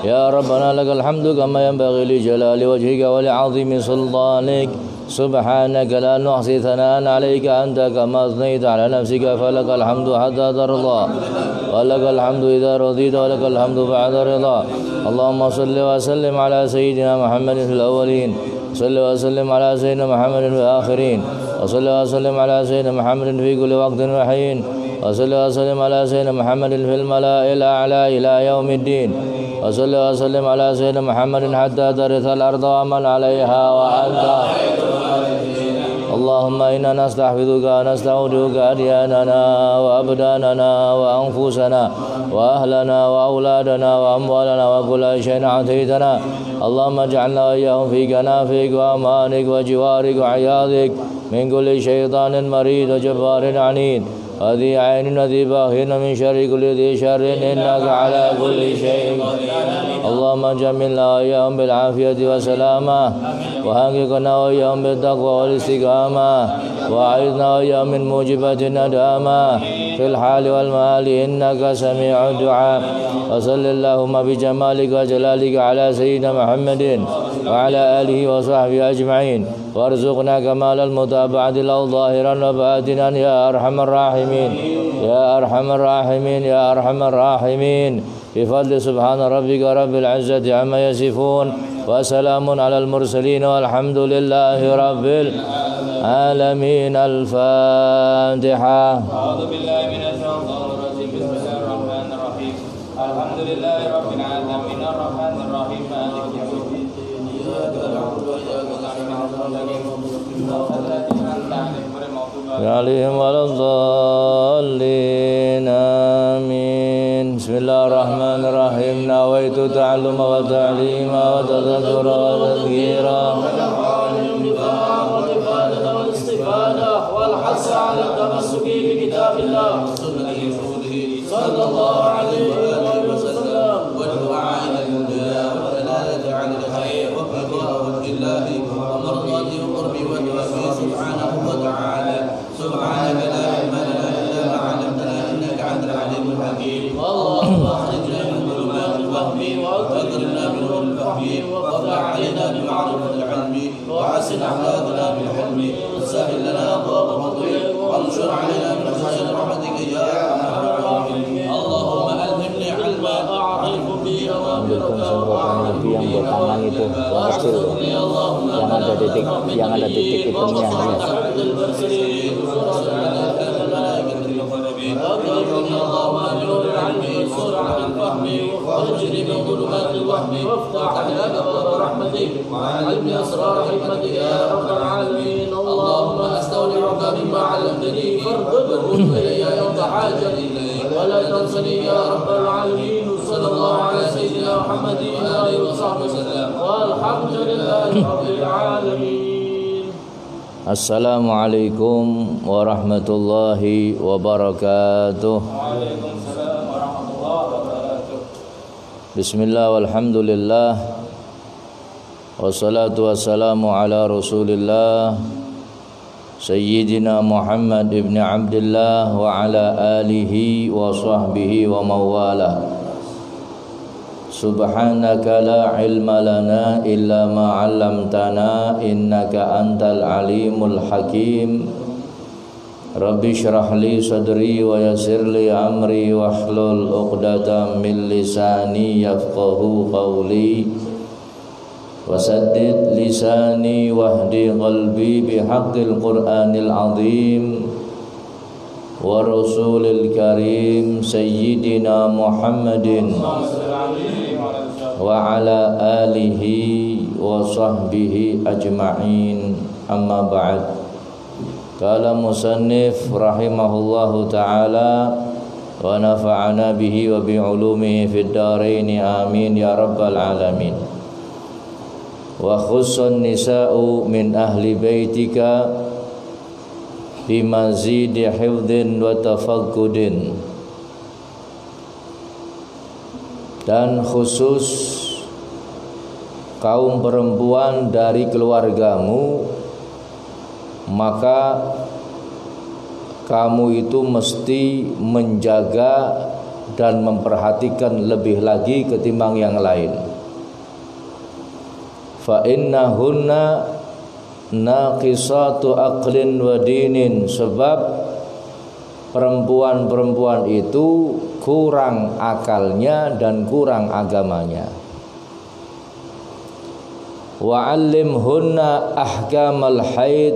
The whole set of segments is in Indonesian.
يا ربنا لك الحمد كما ينبغي لجلال وجهك ولعظيم سلطانك سبحانك لا نحصي ثناء عليك أنت كما أثنيت على نفسك فلك الحمد حتى ترضى ولك الحمد إذا رضيت ولك الحمد بعد رضا اللهم صل وسلم على سيدنا محمد في الأولين صل وسلم على سيدنا محمد في الآخرين وصل وسلم على سيدنا محمد في كل وقت وحين وصل وسلم على سيدنا محمد في الملأ الأعلى إلى يوم الدين وصل وسلم على سيدنا محمد حتى ترث الأرض ومن عليها وأنت اللهم إنا نستحفظك ونستودعك أدياننا وأبداننا وأنفسنا وأهلنا وأولادنا وأموالنا وكل شيء أعطيتنا اللهم اجعلنا وإياهم في كنافك وأمانك وجوارك وعياذك من كل شيطان مريد وجبار عنيد وذي عين وذي باهن من شر كل ذي شر إنك على كل شيء اللهم جملنا وإياهم بالعافية والسلامة وحققنا وإياهم بالتقوى والاستقامة وأعذنا وإياهم من موجبات الندامة في الحال والمال إنك سميع الدعاء وصل اللهم بجمالك وجلالك على سيدنا محمد وعلى آله وصحبه أجمعين وارزقنا كمال المتابعة له ظاهرا وباطنا يا أرحم الراحمين يا أرحم الراحمين يا أرحم الراحمين بفضل سبحان ربك رب العزة عما يصفون وسلام على المرسلين والحمد لله رب العالمين. الفاتحة. أعوذ بالله من الشيطان الرجيم بسم الله الرحمن الرحيم الحمد لله رب العالمين الرحمن الرحيم مالك يوم الدين إياك نعبد وإياك نستعين عليهم ولا الضالين آمين. بسم الله الرحمن الرحيم نويت تعلم وتعليم وتذكر وتذكيرا والاستفادة والحث على التمسك بكتاب الله صلى الله عليه وسلم والدعاء إلى الهدى والدلالة على الخير وابتغاء وجه الله ومرضاته وقربه وجهه سبحانه وتعالى سبحانك لا علم لنا إلا ما علمتنا إنك أنت العليم الحكيم اللهم أخرجنا من ظلمات الوهم وأكرمنا بنور الفهم وافتح علينا بمعرفة العلم وحسن أخلاقنا بالحلم وسهل لنا أبواب فضلك وانشر علينا من خزائن رحمتك يا أرحم الراحمين اللهم ألهمني علما أعرف به أوامرك وأعرف به itu kecil yang ada titik hitamnya واجري من ظلمات الوهم وافتح علينا ابواب رحمتك وعلمني اسرار حكمتك يا رب العالمين اللهم استودعك مما علمتني فارده الي يوم حاجتي اليك ولا تنسني يا رب العالمين صلى الله على سيدنا محمد وآله وصحبه وسلم والحمد لله رب العالمين. Assalamualaikum warahmatullahi wabarakatuh. Waalaikumsalam warahmatullahi wabarakatuh. Bismillah walhamdulillah wassalatu wassalamu ala rasulillah Sayyidina Muhammad ibn Abdullah wa ala alihi wa sahbihi wa mawalah. Subhanaka la ilma lana illa ma 'allamtana innaka antal alimul hakim. Rabbi shrah li sadri wa yassir li amri wahlul 'uqdatam min lisani yafqahu qawli wasaddid lisani wahdi qalbi bihaqqil qur'anil azim wa rasulil karim sayyidina Muhammadin wa ala alihi wa sahbihi ajma'in. Amma ba'd. Qala musannif rahimahullahu ta'ala wa nafa'ana bihi wa bi'ulumihi fid dharain amin ya rabbal alamin. Wa khussan nisa'u min ahli baitika bimazidi hifdhin wa tafaqqudin. Dan khusus kaum perempuan dari keluargamu, maka kamu itu mesti menjaga dan memperhatikan lebih lagi ketimbang yang lain. Fa innahunna naqisatu aqlin wa dinin, sebab perempuan-perempuan itu kurang akalnya dan kurang agamanya. Wa 'allimhunna ahkamal haid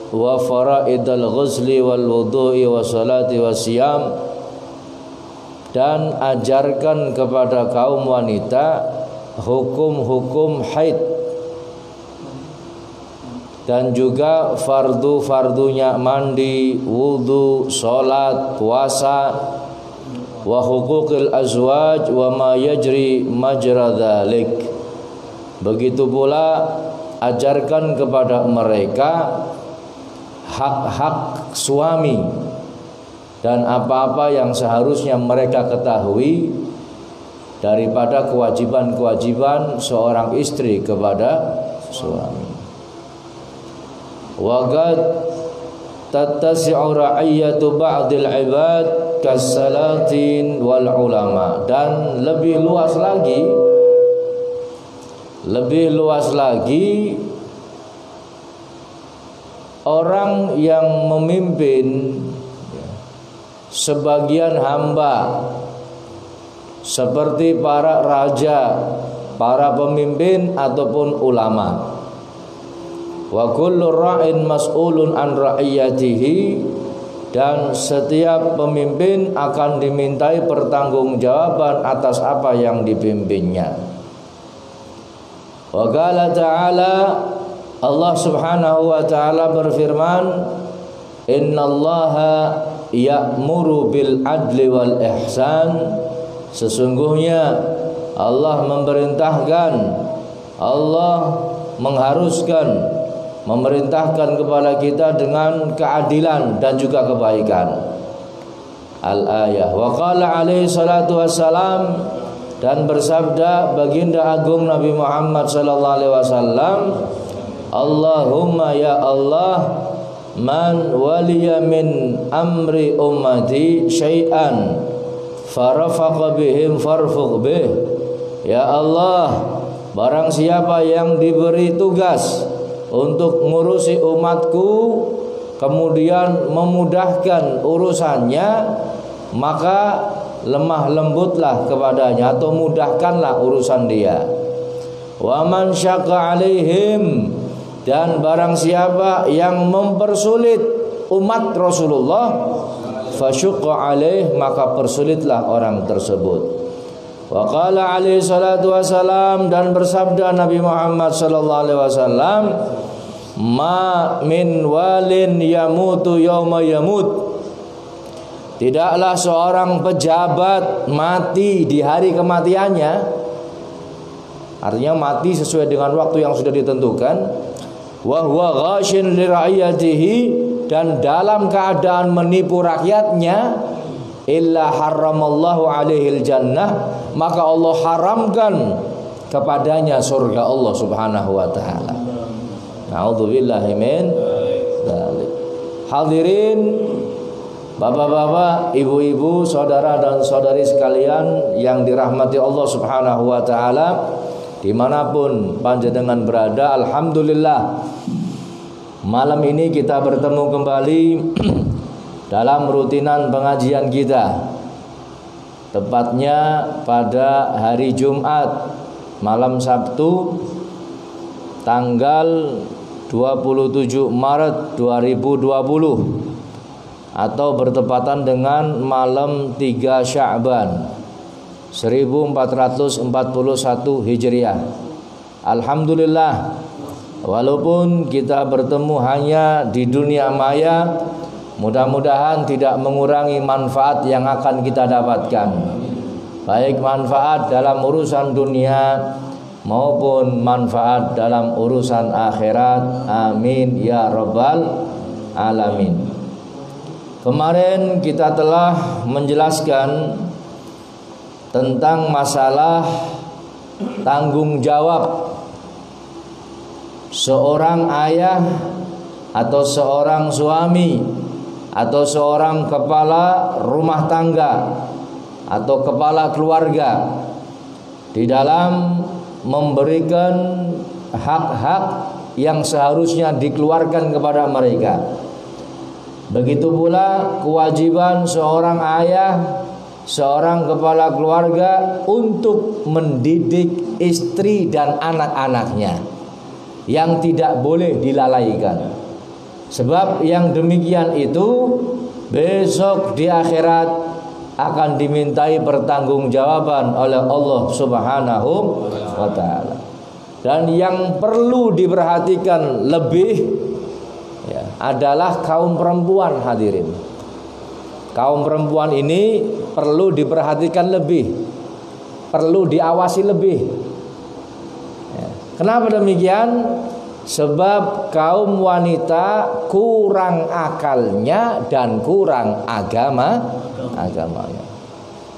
wa faraidal ghusli wal wudu'i wa salati wa siyam, dan ajarkan kepada kaum wanita hukum-hukum haid dan juga fardu-fardunya mandi, wudu, salat, puasa, wa huquqil azwaj wa ma yajri majra dzalik. Begitu pula ajarkan kepada mereka hak-hak suami dan apa-apa yang seharusnya mereka ketahui daripada kewajiban-kewajiban seorang istri kepada suami. Wa qad tattasi'u ra'iyatu ba'dil 'ibad kas-salatin wal ulama, dan lebih luas lagi orang yang memimpin sebagian hamba seperti para raja, para pemimpin ataupun ulama. Wa kullu ra'in mas'ulun an ra'iyatihi, dan setiap pemimpin akan dimintai pertanggungjawaban atas apa yang dipimpinnya. Wa qala ta'ala, Allah Subhanahu wa ta'ala berfirman, innallaha ya'muru bil adli wal ihsan, sesungguhnya Allah memerintahkan, Allah mengharuskan, memerintahkan kepada kita dengan keadilan dan juga kebaikan. Al-ayah. Wa qala alaihi salatu wassalam, dan bersabda baginda agung Nabi Muhammad sallallahu alaihi wasallam, Allahumma ya Allah, man waliya min amri ummati syai'an farafaqa bihim farfuq bih. Ya Allah, barang siapa yang diberi tugas untuk mengurusi umatku kemudian memudahkan urusannya, maka lemah lembutlah kepadanya atau mudahkanlah urusan dia. Wa man syaqqa alaihim, dan barang siapa yang mempersulit umat Rasulullah, fasyuqqa alaih, maka persulitlah orang tersebut. Wa qala alaihi salatu wasalam, dan bersabda Nabi Muhammad sallallahu alaihi wasallam, ma min walin yamutu yauma yamut, tidaklah seorang pejabat mati di hari kematiannya, artinya mati sesuai dengan waktu yang sudah ditentukan, wa huwa ghashin li ra'iyatihi, dan dalam keadaan menipu rakyatnya, illa haramallahu alaihil jannah, maka Allah haramkan kepadanya surga Allah Subhanahu wa taala. Na'udzubillahi min dzalik. Hadirin bapak-bapak, ibu-ibu, saudara dan saudari sekalian yang dirahmati Allah Subhanahu wa taala, dimanapun panjenengan berada, alhamdulillah malam ini kita bertemu kembali dalam rutinan pengajian kita, tepatnya pada hari Jumat malam Sabtu tanggal 27 Maret 2020 atau bertepatan dengan malam 3 Sya'ban 1441 Hijriah. Alhamdulillah, walaupun kita bertemu hanya di dunia maya, mudah-mudahan tidak mengurangi manfaat yang akan kita dapatkan, baik manfaat dalam urusan dunia maupun manfaat dalam urusan akhirat. Amin ya rabbal alamin. Kemarin kita telah menjelaskan tentang masalah tanggung jawab seorang ayah atau seorang suami atau seorang kepala rumah tangga atau kepala keluarga di dalam memberikan hak-hak yang seharusnya dikeluarkan kepada mereka. Begitu pula kewajiban seorang ayah, seorang kepala keluarga untuk mendidik istri dan anak-anaknya yang tidak boleh dilalaikan. Sebab yang demikian itu besok di akhirat akan dimintai pertanggungjawaban oleh Allah Subhanahu wa ta'ala. Dan yang perlu diperhatikan lebih ya, adalah kaum perempuan, hadirin. Kaum perempuan ini perlu diperhatikan lebih, perlu diawasi lebih ya. Kenapa demikian? Sebab kaum wanita kurang akalnya dan kurang agamanya.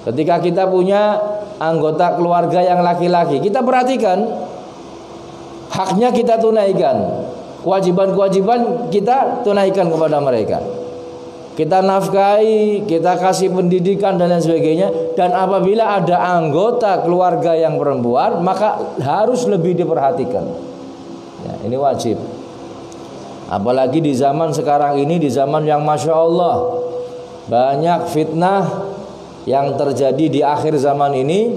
Ketika kita punya anggota keluarga yang laki-laki, kita perhatikan haknya kita tunaikan, kewajiban-kewajiban kita tunaikan kepada mereka. Kita nafkahi, kita kasih pendidikan dan lain sebagainya. Dan apabila ada anggota keluarga yang perempuan, maka harus lebih diperhatikan ya, ini wajib. Apalagi di zaman sekarang ini, di zaman yang Masya Allah banyak fitnah yang terjadi di akhir zaman ini,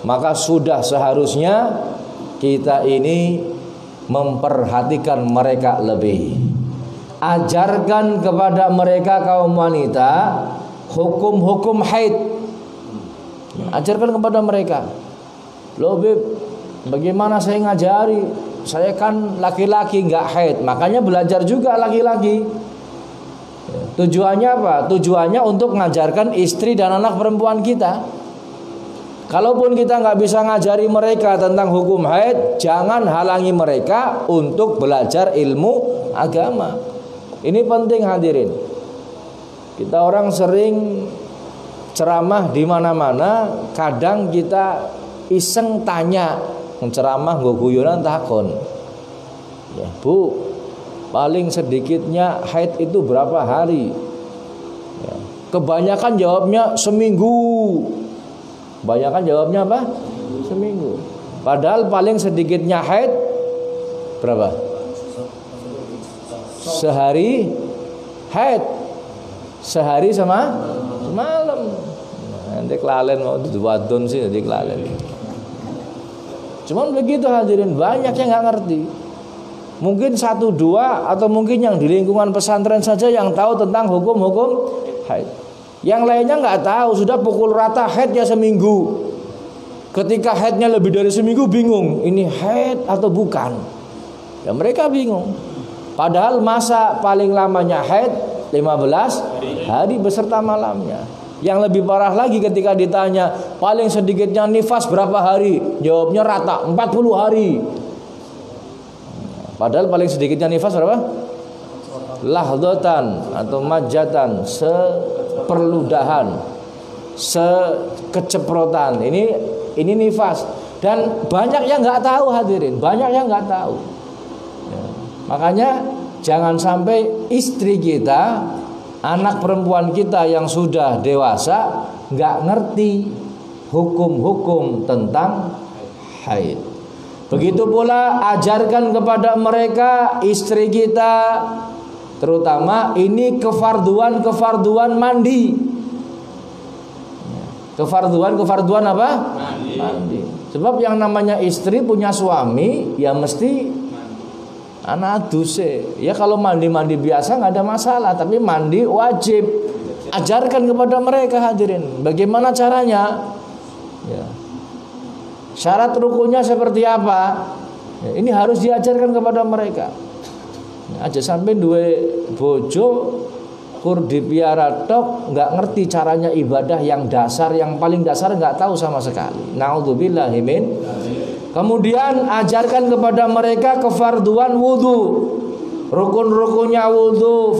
maka sudah seharusnya kita ini memperhatikan mereka lebih. Ajarkan kepada mereka kaum wanita hukum-hukum haid. Ajarkan kepada mereka. Loh Beb, bagaimana saya ngajari? Saya kan laki-laki nggak haid, makanya belajar juga laki-laki. Tujuannya apa? Tujuannya untuk mengajarkan istri dan anak perempuan kita. Kalaupun kita nggak bisa ngajari mereka tentang hukum haid, jangan halangi mereka untuk belajar ilmu agama. Ini penting, hadirin. Kita orang sering ceramah di mana-mana, kadang kita iseng tanya, ceramah nggo guyonan takon. Ya, Bu, paling sedikitnya haid itu berapa hari? Ya, kebanyakan jawabnya seminggu. Kebanyakan jawabnya apa? Seminggu. Padahal paling sedikitnya haid berapa? Sehari haid. Sehari sama semalam. Nanti kelalen mau wadon sih, nanti kelalen. Cuman begitu, hadirin, banyak yang nggak ngerti. Mungkin 1-2 atau mungkin yang di lingkungan pesantren saja yang tahu tentang hukum-hukum haid. Yang lainnya nggak tahu, sudah pukul rata haidnya seminggu. Ketika haidnya lebih dari seminggu bingung, ini haid atau bukan? Ya mereka bingung. Padahal masa paling lamanya haid 15 hari beserta malamnya. Yang lebih parah lagi ketika ditanya paling sedikitnya nifas berapa hari, jawabnya rata 40 hari. Padahal paling sedikitnya nifas berapa? Lahdatan atau majatan, seperludahan, sekeceprotan. Ini nifas. Dan banyak yang nggak tahu, hadirin, banyak yang nggak tahu. Ya. Makanya jangan sampai istri kita, anak perempuan kita yang sudah dewasa nggak ngerti hukum-hukum tentang haid. Begitu pula ajarkan kepada mereka istri kita, terutama ini kefarduan mandi. Kefarduan apa? Mandi. Sebab yang namanya istri punya suami ya mesti anak duse. Ya kalau mandi biasa nggak ada masalah, tapi mandi wajib. Ajarkan kepada mereka, hadirin, bagaimana caranya. Ya. Syarat rukunnya seperti apa? Ya, ini harus diajarkan kepada mereka. Ya, aja sampai duwe bojo kur dipiara tok, nggak ngerti caranya ibadah yang dasar, yang paling dasar nggak tahu sama sekali. Naudzubillahi min. Kemudian ajarkan kepada mereka kefarduan wudu. Rukun-rukunnya wudu,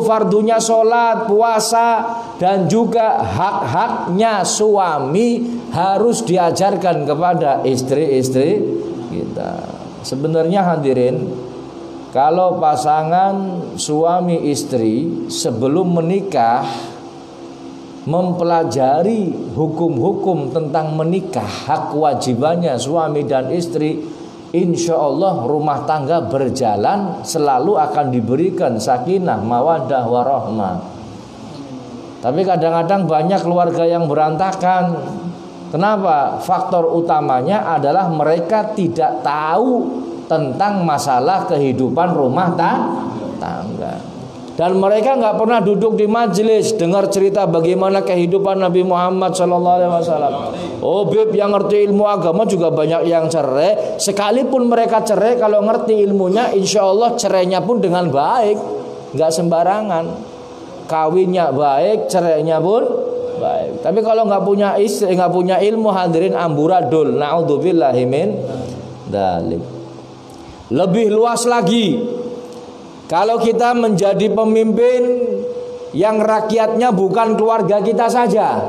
fardunya sholat, puasa, dan juga hak-haknya suami harus diajarkan kepada istri-istri kita. Sebenarnya hadirin, kalau pasangan suami istri sebelum menikah mempelajari hukum-hukum tentang menikah, hak kewajibannya suami dan istri, insya Allah rumah tangga berjalan, selalu akan diberikan sakinah, mawaddah, warahmah. Tapi kadang-kadang banyak keluarga yang berantakan. Kenapa? Faktor utamanya adalah mereka tidak tahu tentang masalah kehidupan rumah tangga. Dan mereka nggak pernah duduk di majelis dengar cerita bagaimana kehidupan Nabi Muhammad SAW. Oh beb, yang ngerti ilmu agama juga banyak yang cerai. Sekalipun mereka cerai, kalau ngerti ilmunya, insya Allah cerainya pun dengan baik, nggak sembarangan. Kawinnya baik, cerainya pun baik. Tapi kalau nggak punya istri, nggak punya ilmu, hadirin, amburadul. Naudzubillahi min dzalik. Lebih luas lagi, kalau kita menjadi pemimpin yang rakyatnya bukan keluarga kita saja,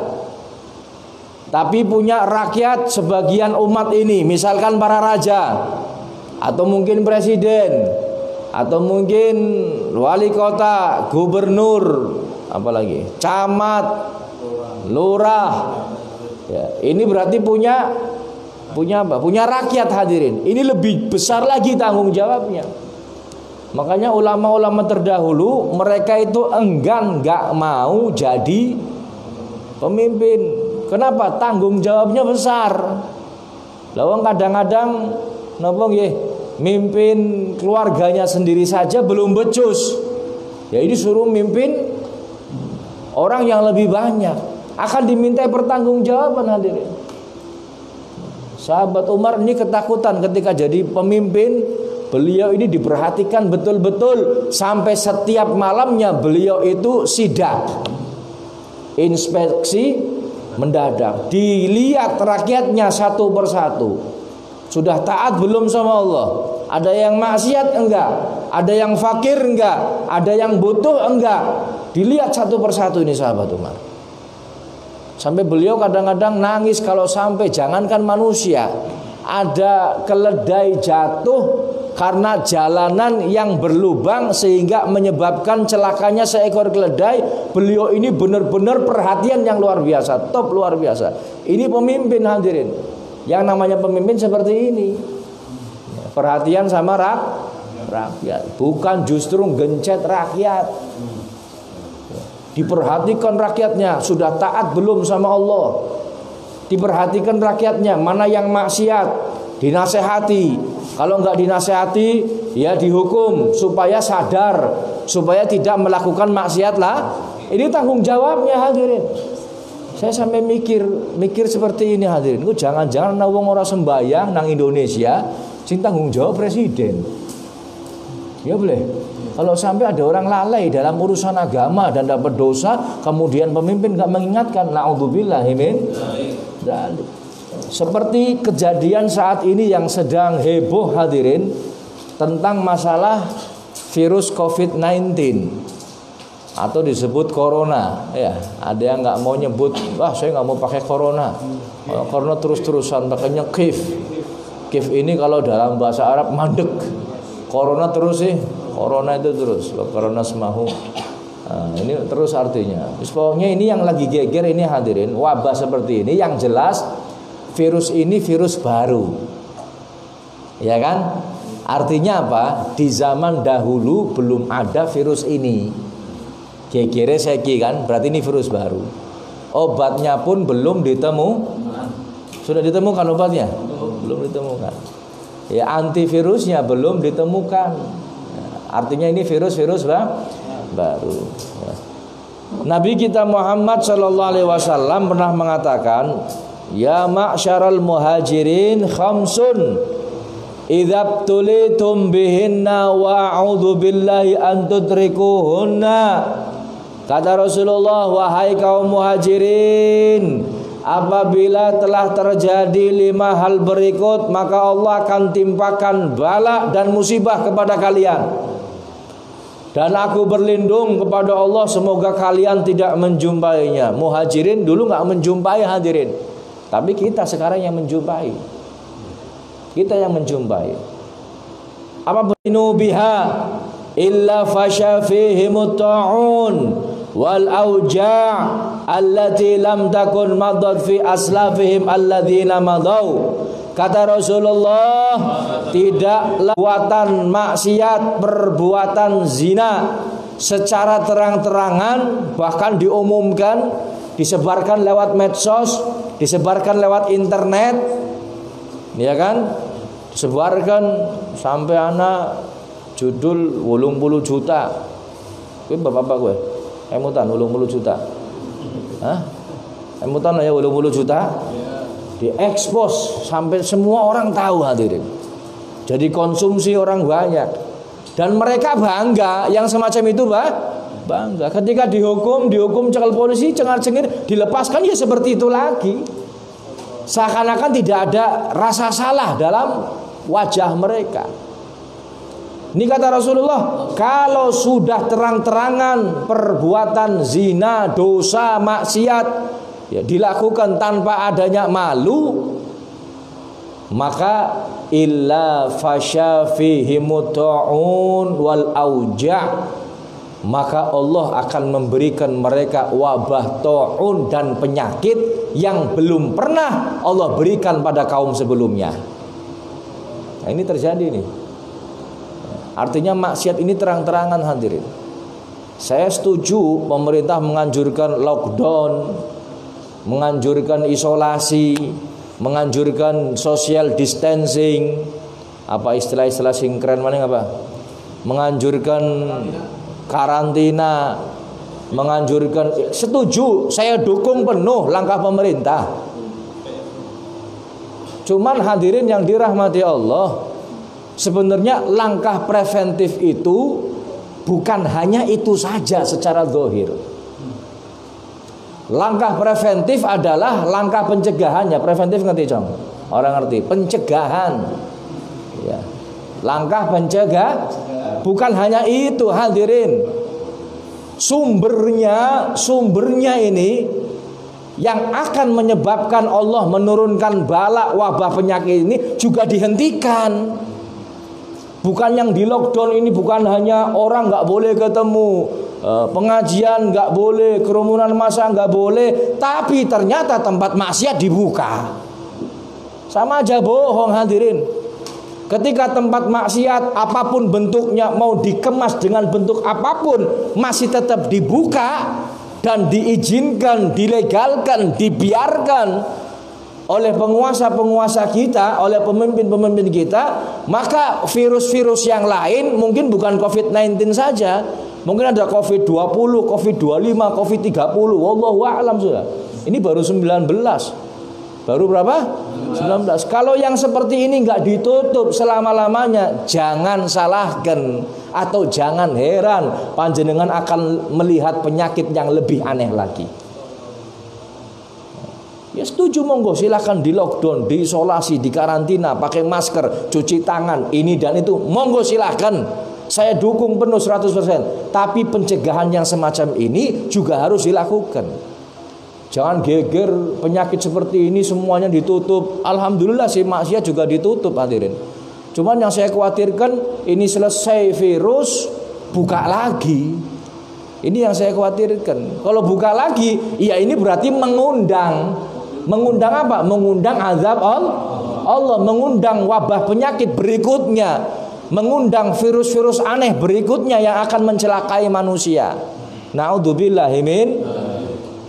tapi punya rakyat sebagian umat ini, misalkan para raja, atau mungkin presiden, atau mungkin wali kota, gubernur, apalagi camat, lurah, ya, ini berarti punya apa? Punya rakyat, hadirin. Ini lebih besar lagi tanggung jawabnya. Makanya ulama-ulama terdahulu mereka itu enggan, nggak mau jadi pemimpin. Kenapa? Tanggung jawabnya besar. Lawang kadang-kadang napa nggih, mimpin keluarganya sendiri saja belum becus. Ya ini suruh mimpin orang yang lebih banyak, akan dimintai pertanggungjawaban, hadirin. Sahabat Umar ini ketakutan ketika jadi pemimpin. Beliau ini diperhatikan betul-betul, sampai setiap malamnya beliau itu sidak, inspeksi mendadak, dilihat rakyatnya satu persatu, sudah taat belum sama Allah, ada yang maksiat enggak, ada yang fakir enggak, ada yang butuh enggak, dilihat satu persatu ini sahabat Umar. Sampai beliau kadang-kadang nangis kalau sampai jangankan manusia, ada keledai jatuh karena jalanan yang berlubang sehingga menyebabkan celakanya seekor keledai. Beliau ini benar-benar perhatian yang luar biasa, top luar biasa. Ini pemimpin, hadirin. Yang namanya pemimpin seperti ini, perhatian sama rakyat, bukan justru gencet rakyat. Diperhatikan rakyatnya, sudah taat belum sama Allah. Diperhatikan rakyatnya, mana yang maksiat, dinasehati. Kalau nggak dinasehati, ya dihukum supaya sadar, supaya tidak melakukan maksiat lah. Ini tanggung jawabnya, hadirin. Saya sampai mikir seperti ini, hadirin. Jangan-jangan wong ora sembayang nang Indonesia, sing tanggung jawab presiden. Ya boleh. Kalau sampai ada orang lalai dalam urusan agama dan dapat dosa, kemudian pemimpin nggak mengingatkan, naudzubillahi min dzalik. Seperti kejadian saat ini yang sedang heboh, hadirin, tentang masalah virus COVID-19 atau disebut corona. Ya, ada yang nggak mau nyebut, wah saya nggak mau pakai corona, corona terus-terusan pakainya kif. Kif ini kalau dalam bahasa Arab mandek, corona terus sih, corona itu terus, corona semahu. Nah, ini terus artinya. Pokoknya ini yang lagi geger ini, hadirin, wabah seperti ini, yang jelas virus ini virus baru, ya kan? Artinya apa? Di zaman dahulu belum ada virus ini. Gegere seki kan? Berarti ini virus baru. Obatnya pun belum ditemukan. Sudah ditemukan obatnya? Belum ditemukan. Ya, antivirusnya belum ditemukan. Artinya ini virus-virus baru. Ya. Nabi kita Muhammad SAW pernah mengatakan, ya ma'syaral muhajirin khamsun idza tulitum bihinna wa a'udzu billahi an tudrikuhunna. Kata Rasulullah, wahai kaum muhajirin, apabila telah terjadi 5 hal berikut, maka Allah akan timpakan bala dan musibah kepada kalian. Dan aku berlindung kepada Allah semoga kalian tidak menjumpainya. Muhajirin dulu nggak menjumpai, hadirin. Tapi kita sekarang yang menjumpai. Kita yang menjumpai. Apa binu biha illa fasya fihimut ta'un wal auja' allati lam takun madat fi aslafihim alladzina madau. Kata Rasulullah, tidaklah perbuatan maksiat, perbuatan zina secara terang-terangan, bahkan diumumkan, disebarkan lewat medsos, disebarkan lewat internet, ya kan? Disebarkan sampai anak judul 80 juta. Kowe bapak-bapak kowe. Emutan 80 juta. Hah? Emutan ya 80 juta. Diekspos sampai semua orang tahu hadirin. Jadi konsumsi orang banyak. Dan mereka bangga yang semacam itu, bangga. Ketika dihukum cekal polisi, cengar-cengir, dilepaskan ya seperti itu lagi. Seakan-akan tidak ada rasa salah dalam wajah mereka. Ini kata Rasulullah, kalau sudah terang-terangan perbuatan zina, dosa, maksiat, ya dilakukan tanpa adanya malu, maka illa fasya fihi muta'un wal auja', maka Allah akan memberikan mereka wabah ta'un dan penyakit yang belum pernah Allah berikan pada kaum sebelumnya. Nah, ini terjadi nih. Artinya maksiat ini terang-terangan hadirin. Saya setuju pemerintah menganjurkan lockdown, menganjurkan isolasi, menganjurkan social distancing, apa istilah-istilah sing keren mana apa? Menganjurkan karantina, menganjurkan, setuju, saya dukung penuh langkah pemerintah. Cuman hadirin yang dirahmati Allah, sebenarnya langkah preventif itu bukan hanya itu saja secara zahir. Langkah preventif adalah langkah pencegahannya. Preventif ngerti Cong? Orang ngerti pencegahan ya. Langkah pencegah bukan hanya itu hadirin. Sumbernya ini yang akan menyebabkan Allah menurunkan bala wabah penyakit ini juga dihentikan. Bukan yang di lockdown ini bukan hanya orang nggak boleh ketemu, pengajian nggak boleh, kerumunan massa nggak boleh, tapi ternyata tempat maksiat dibuka. Sama aja bohong hadirin. Ketika tempat maksiat apapun bentuknya, mau dikemas dengan bentuk apapun, masih tetap dibuka dan diizinkan, dilegalkan, dibiarkan oleh penguasa-penguasa kita, oleh pemimpin-pemimpin kita, maka virus-virus yang lain mungkin bukan COVID-19 saja, mungkin ada COVID-20, COVID-25, COVID-30, wallahu a'lam sudah. Ini baru 19. Baru berapa? 19. Kalau yang seperti ini nggak ditutup selama-lamanya, jangan salahkan atau jangan heran panjenengan akan melihat penyakit yang lebih aneh lagi. Ya setuju, monggo silahkan di lockdown, diisolasi, dikarantina, pakai masker, cuci tangan, ini dan itu, monggo silahkan. Saya dukung penuh 100%. Tapi pencegahan yang semacam ini juga harus dilakukan. Jangan geger, penyakit seperti ini semuanya ditutup. Alhamdulillah sih maksiat juga ditutup hadirin. Cuman yang saya khawatirkan, ini selesai virus, buka lagi. Ini yang saya khawatirkan. Kalau buka lagi, ya ini berarti mengundang apa? Mengundang azab Allah, mengundang wabah penyakit berikutnya, mengundang virus-virus aneh berikutnya yang akan mencelakai manusia. Na'udzubillahi min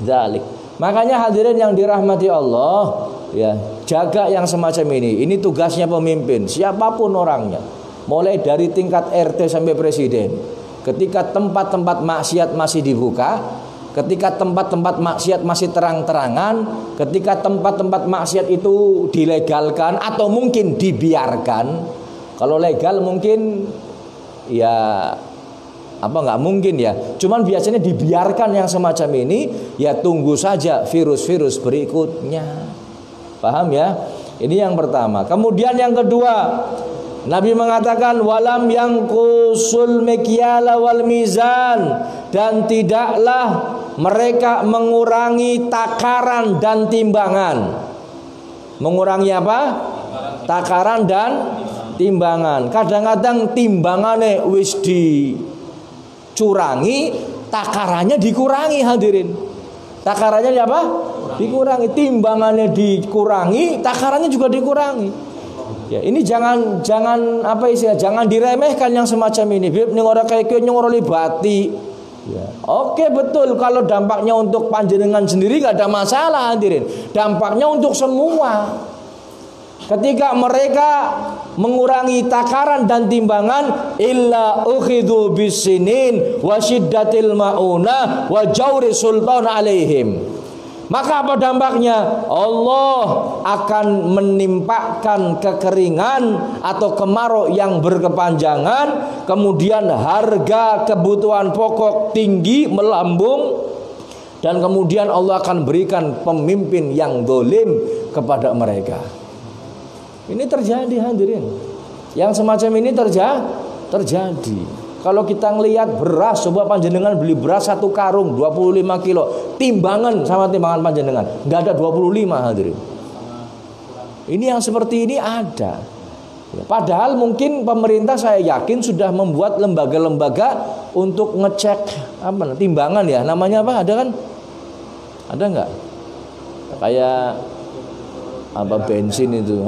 dzalik. Makanya hadirin yang dirahmati Allah, ya, jaga yang semacam ini. Ini tugasnya pemimpin, siapapun orangnya. Mulai dari tingkat RT sampai presiden. Ketika tempat-tempat maksiat masih dibuka, ketika tempat-tempat maksiat masih terang-terangan, ketika tempat-tempat maksiat itu dilegalkan atau mungkin dibiarkan. Kalau legal mungkin ya nggak mungkin ya. Cuman biasanya dibiarkan yang semacam ini, ya tunggu saja virus-virus berikutnya. Paham ya? Ini yang pertama. Kemudian yang kedua, Nabi mengatakan walam yangqusul mikyala wal mizan, dan tidaklah mereka mengurangi takaran dan timbangan. Mengurangi apa? Takaran dan timbangan. Kadang-kadang timbangannya wis dicurangi, takarannya dikurangi hadirin. Takarannya apa? Dikurangi, timbangannya dikurangi, takarannya juga dikurangi. Ya, ini jangan apa istilah, jangan diremehkan yang semacam ini. Ning ora kayak ora libati. Ya. Oke, betul, kalau dampaknya untuk panjenengan sendiri nggak ada masalah hadirin. Dampaknya untuk semua. Ketika mereka mengurangi takaran dan timbangan, illa ukhidhu bisinin wa syiddatil mauna wa jawri sultan alaihim. Maka apa dampaknya? Allah akan menimpakan kekeringan atau kemarau yang berkepanjangan, kemudian harga kebutuhan pokok tinggi melambung, dan kemudian Allah akan berikan pemimpin yang zalim kepada mereka. Ini terjadi hadirin. Yang semacam ini terjadi. Kalau kita ngelihat beras, coba panjenengan beli beras 1 karung 25 kilo, timbangan sama timbangan panjenengan nggak ada 25 hadirin. Ini yang seperti ini ada. Padahal mungkin pemerintah saya yakin sudah membuat lembaga-lembaga untuk ngecek apa timbangan ya, namanya apa, ada kan? Ada nggak? Kayak apa bensin itu,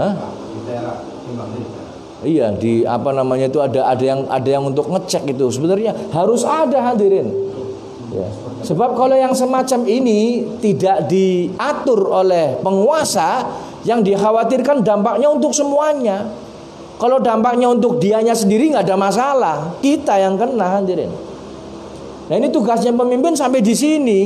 Iya, di apa namanya itu ada yang untuk ngecek itu. Sebenarnya harus ada hadirin. Ya. Sebab kalau yang semacam ini tidak diatur oleh penguasa, yang dikhawatirkan dampaknya untuk semuanya. Kalau dampaknya untuk dianya sendiri nggak ada masalah, kita yang kena hadirin. Nah, ini tugasnya pemimpin sampai di sini.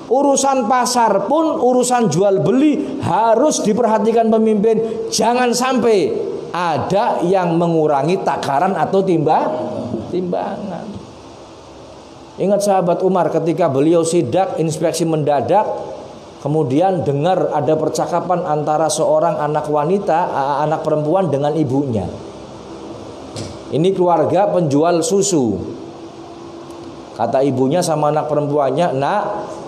Urusan pasar pun, urusan jual beli harus diperhatikan pemimpin. Jangan sampai ada yang mengurangi takaran atau timbangan. Ingat sahabat Umar ketika beliau sidak, inspeksi mendadak, kemudian dengar ada percakapan antara seorang anak perempuan dengan ibunya. Ini keluarga penjual susu. Kata ibunya sama anak perempuannya, "Nak,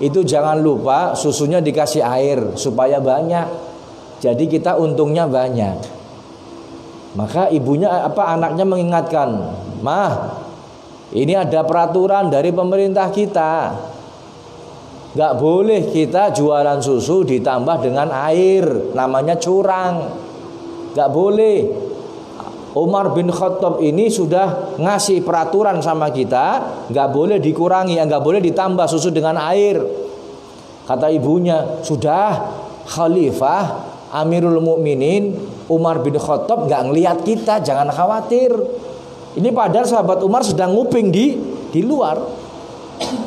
itu jangan lupa susunya dikasih air supaya banyak. Jadi kita untungnya banyak." Maka anaknya mengingatkan, "Mah, ini ada peraturan dari pemerintah kita. Gak boleh kita jualan susu ditambah dengan air, namanya curang. Gak boleh. Umar bin Khattab ini sudah ngasih peraturan sama kita, gak boleh dikurangi, gak boleh ditambah susu dengan air." Kata ibunya, "Sudah, Khalifah Amirul Mukminin Umar bin Khattab gak ngelihat kita, jangan khawatir." Ini padahal sahabat Umar sedang nguping di luar.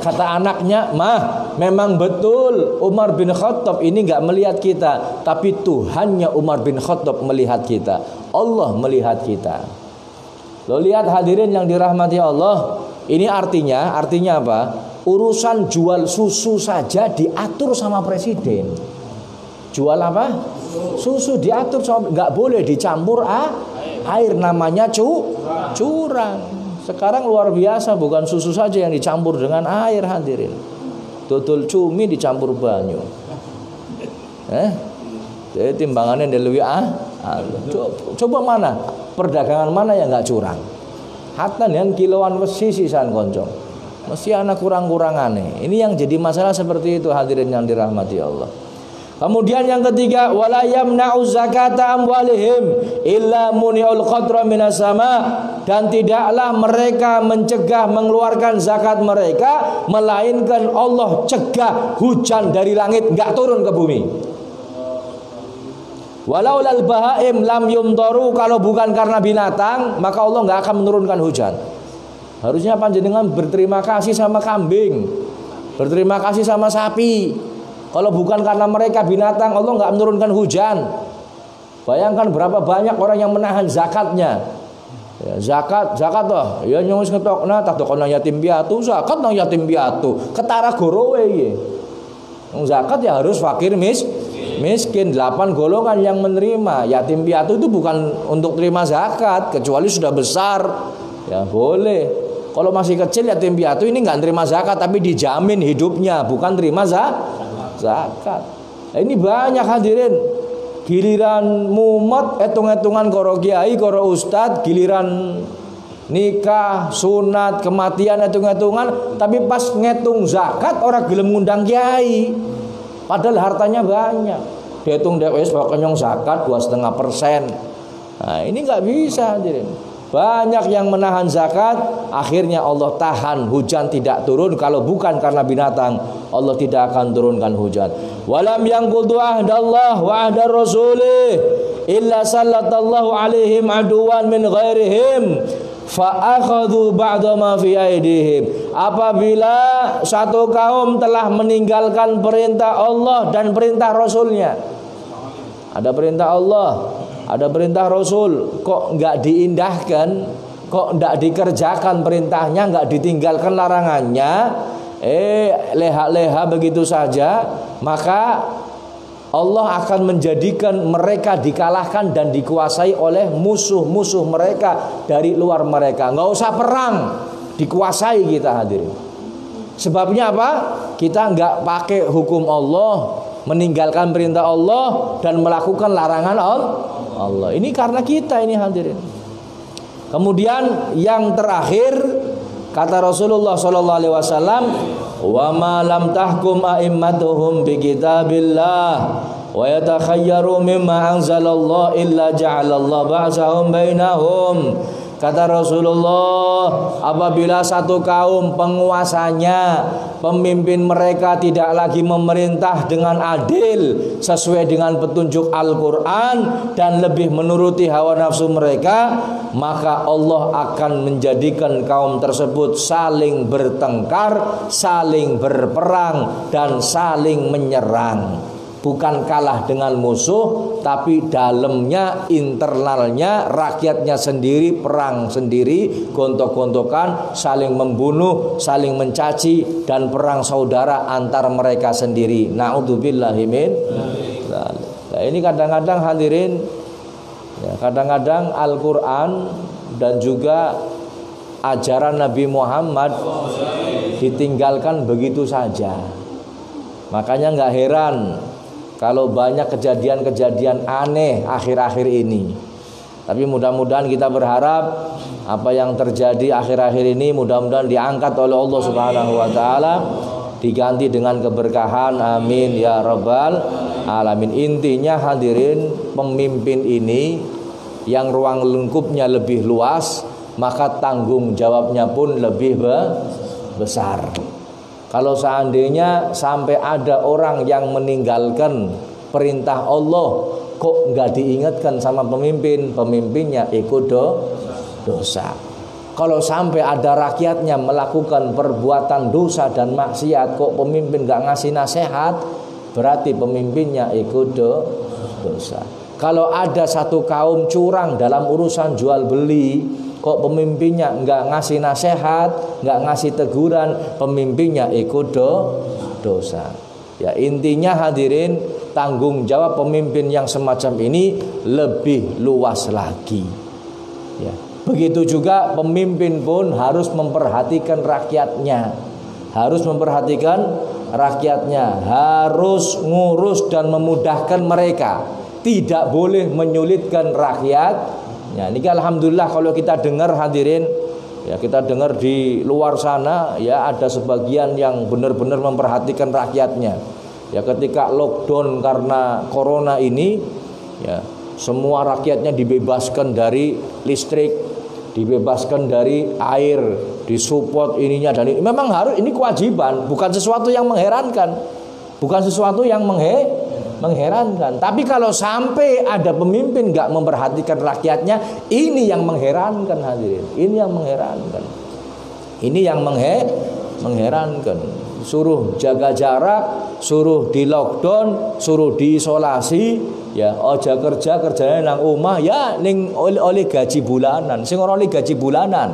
Kata anaknya, "Mah, memang betul Umar bin Khattab ini gak melihat kita, tapi Tuhannya Umar bin Khattab melihat kita. Allah melihat kita." Lo lihat hadirin yang dirahmati Allah. Ini artinya apa? Urusan jual susu saja diatur sama presiden. Jual apa? Susu diatur sama, nggak boleh dicampur air, namanya curang. Sekarang luar biasa, bukan susu saja yang dicampur dengan air hadirin. Dodol cumi dicampur banyu. Jadi timbangannya lebih coba mana perdagangan mana yang nggak curang? Hatta yang kiloan wesi sisan koncong. Mesti anak kurang-kurangane. Ini yang jadi masalah seperti itu hadirin yang dirahmati Allah. Kemudian yang ketiga, wala yamna'u zakata amwalihim illa muni'ul qatra minas sama, dan tidaklah mereka mencegah mengeluarkan zakat mereka melainkan Allah cegah hujan dari langit enggak turun ke bumi. Walau lal bahaim lam yumtaru, kalau bukan karena binatang maka Allah enggak akan menurunkan hujan. Harusnya panjenengan berterima kasih sama kambing, berterima kasih sama sapi. Kalau bukan karena mereka binatang, Allah nggak menurunkan hujan. Bayangkan berapa banyak orang yang menahan zakatnya. Ya, zakat toh. Ya nyong ngetokna tak tokona yatim piatu, zakat nang yatim piatu. Ketara gorowe ye. Zakat ya harus fakir miskin. 8 golongan yang menerima. Yatim piatu itu bukan untuk terima zakat, kecuali sudah besar. Ya boleh. Kalau masih kecil yatim piatu ini nggak terima zakat, tapi dijamin hidupnya, bukan terima zakat. Nah, ini banyak hadirin. Giliran mumet, hitung-hitungan koro kiai, koro ustad, giliran nikah, sunat, kematian, hitung-hitungan, tapi pas ngitung zakat orang gelem ngundang kiai. Padahal hartanya banyak. Dihitung wis pokoknya zakat 2,5%. Nah, ini nggak bisa, hadirin. Banyak yang menahan zakat, akhirnya Allah tahan hujan tidak turun. Kalau bukan karena binatang, Allah tidak akan turunkan hujan. Walam yanqudu ahdallah wa ahdar rasulih illa sallatallahu alaihim aduwan min ghairihim fa'akhadhu ba'da ma fi aidihim. Apabila satu kaum telah meninggalkan perintah Allah dan perintah Rasulnya, ada perintah Allah, ada perintah Rasul, kok nggak diindahkan, kok nggak dikerjakan perintahnya, nggak ditinggalkan larangannya, leha-leha begitu saja, maka Allah akan menjadikan mereka dikalahkan dan dikuasai oleh musuh-musuh mereka dari luar mereka. Nggak usah perang, dikuasai kita, hadirin. Sebabnya apa? Kita nggak pakai hukum Allah, meninggalkan perintah Allah dan melakukan larangan Allah. Ini karena kita ini, hadirin. Kemudian yang terakhir kata Rasulullah SAW, wa ma lam tahkum a'immatuhum bi kitabillah wa yatakhayyaru mimma anzalallah illa ja'alallahu ba'sahum bainahum. Kata Rasulullah, apabila satu kaum penguasanya, pemimpin mereka tidak lagi memerintah dengan adil sesuai dengan petunjuk Al-Quran dan lebih menuruti hawa nafsu mereka, maka Allah akan menjadikan kaum tersebut saling bertengkar, saling berperang, dan saling menyerang. Bukan kalah dengan musuh, tapi dalamnya, internalnya, rakyatnya sendiri perang sendiri, gontok-gontokan, saling membunuh, saling mencaci, dan perang saudara antar mereka sendiri. Na'udzubillahi min. Nah, ini kadang-kadang hadirin, ya, kadang-kadang Al-Quran dan juga ajaran Nabi Muhammad ditinggalkan begitu saja. Makanya nggak heran kalau banyak kejadian-kejadian aneh akhir-akhir ini. Tapi mudah-mudahan kita berharap apa yang terjadi akhir-akhir ini mudah-mudahan diangkat oleh Allah Subhanahu wa taala, diganti dengan keberkahan. Amin ya rabbal alamin. Intinya hadirin, pemimpin ini yang ruang lingkupnya lebih luas, maka tanggung jawabnya pun lebih besar. Kalau seandainya sampai ada orang yang meninggalkan perintah Allah, kok nggak diingatkan sama pemimpin, pemimpinnya ikut dosa. Kalau sampai ada rakyatnya melakukan perbuatan dosa dan maksiat, kok pemimpin nggak ngasih nasihat, berarti pemimpinnya ikut dosa. Kalau ada satu kaum curang dalam urusan jual beli, kok pemimpinnya nggak ngasih nasihat, nggak ngasih teguran, pemimpinnya ikut dosa. Ya, intinya hadirin, tanggung jawab pemimpin yang semacam ini lebih luas lagi. Ya, begitu juga pemimpin pun harus memperhatikan rakyatnya, harus memperhatikan rakyatnya, harus ngurus dan memudahkan mereka, tidak boleh menyulitkan rakyat. Ya, ini alhamdulillah kalau kita dengar hadirin, ya kita dengar di luar sana, ya ada sebagian yang benar-benar memperhatikan rakyatnya. Ya ketika lockdown karena corona ini, ya semua rakyatnya dibebaskan dari listrik, dibebaskan dari air, disupport ininya dan ini. Memang harus, ini kewajiban, bukan sesuatu yang mengherankan, bukan sesuatu yang mengherankan. Tapi kalau sampai ada pemimpin nggak memperhatikan rakyatnya, ini yang mengherankan hadirin. Ini yang mengherankan. Ini yang mengherankan. Suruh jaga jarak, suruh di lockdown, suruh diisolasi, ya aja kerjanya nang omah, ya ning oleh gaji bulanan. Sing ora oleh gaji bulanan,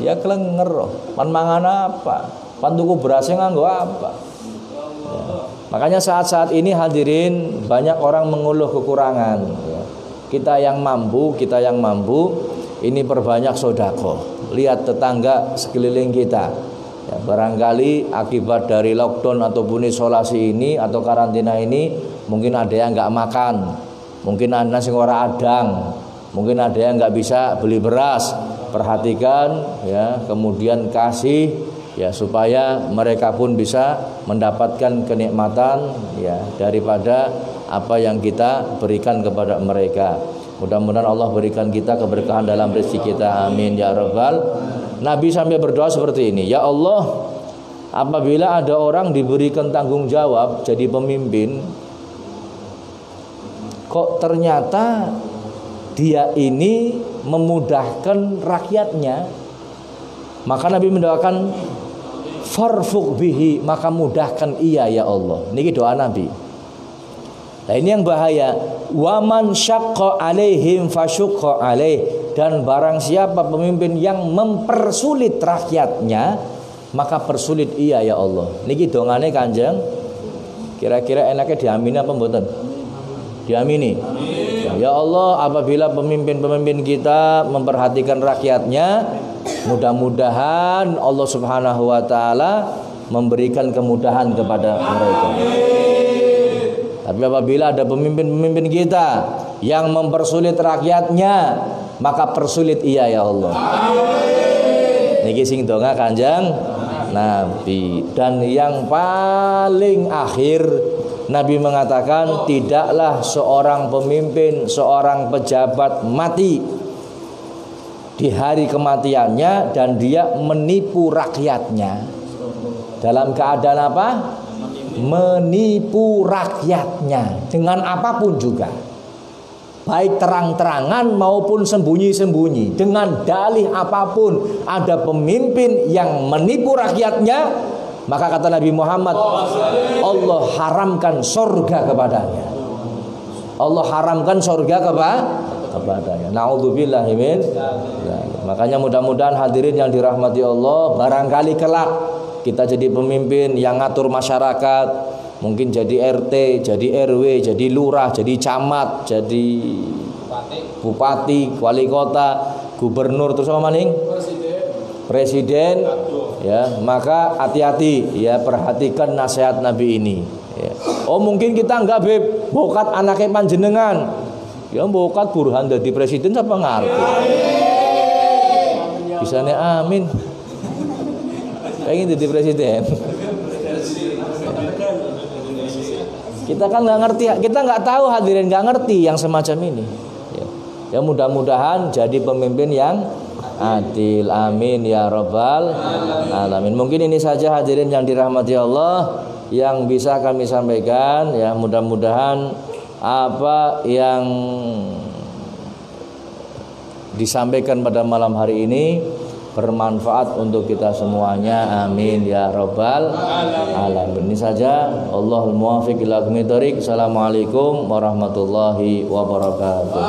ya klenger. Pan mangan apa? Pan tuku beras nganggo apa? Ya. Makanya saat-saat ini hadirin banyak orang mengeluh kekurangan. Kita yang mampu, ini perbanyak sedekah. Lihat tetangga sekeliling kita. Ya, barangkali akibat dari lockdown ataupun isolasi ini atau karantina ini, mungkin ada yang nggak makan, mungkin ada yang ora adang, Mungkin ada yang nggak bisa beli beras, perhatikan ya, kemudian kasih ya supaya mereka pun bisa mendapatkan kenikmatan ya daripada apa yang kita berikan kepada mereka. Mudah-mudahan Allah berikan kita keberkahan dalam rezeki kita, amin ya rabbal. Nabi sampai berdoa seperti ini, ya Allah, apabila ada orang diberikan tanggung jawab jadi pemimpin, kok ternyata dia ini memudahkan rakyatnya, maka Nabi mendoakan farfuq bihi, maka mudahkan ia ya Allah. Niki doa Nabi. Nah ini yang bahaya. Waman syaqqa alaihim fasyuqqa alaih, dan barang siapa pemimpin yang mempersulit rakyatnya, maka persulit ia ya Allah. Niki dongane Kanjeng. Kira-kira enaknya diamini apa mboten? Diamini. Ya Allah, apabila pemimpin-pemimpin kita memperhatikan rakyatnya, mudah-mudahan Allah Subhanahu wa taala memberikan kemudahan kepada mereka. Tapi apabila ada pemimpin-pemimpin kita yang mempersulit rakyatnya, maka persulit ia ya Allah. Niki sing donga Kanjeng Nabi. Dan yang paling akhir Nabi mengatakan, tidaklah seorang pemimpin, seorang pejabat mati di hari kematiannya dan dia menipu rakyatnya. Dalam keadaan apa? Menipu rakyatnya dengan apapun juga, baik terang-terangan maupun sembunyi-sembunyi, dengan dalih apapun. Ada pemimpin yang menipu rakyatnya, maka kata Nabi Muhammad, Allah haramkan surga kepadanya. Allah haramkan surga kepadanya. Na'udzubillahi min. Makanya mudah-mudahan hadirin yang dirahmati Allah, barangkali kelak kita jadi pemimpin yang ngatur masyarakat, mungkin jadi RT, jadi RW, jadi lurah, jadi camat, jadi bupati, wali kota, gubernur, terus apa maning? Presiden. Ya, maka hati-hati ya, perhatikan nasihat Nabi ini ya. Oh mungkin kita enggak beb, bokat anaknya panjenengan. Ya bokat Burhan jadi presiden siapa ngerti. Bisanya amin. Pengen jadi presiden. Kita kan nggak ngerti, kita nggak tahu hadirin, nggak ngerti yang semacam ini. Ya mudah-mudahan jadi pemimpin yang adil, amin ya rabbal alamin. Mungkin ini saja hadirin yang dirahmati Allah yang bisa kami sampaikan ya. Mudah-mudahan apa yang disampaikan pada malam hari ini bermanfaat untuk kita semuanya, amin ya rabbal alamin. Ini saja, Allahul muwaffiq ila aqwamit thoriq. Assalamualaikum warahmatullahi wabarakatuh.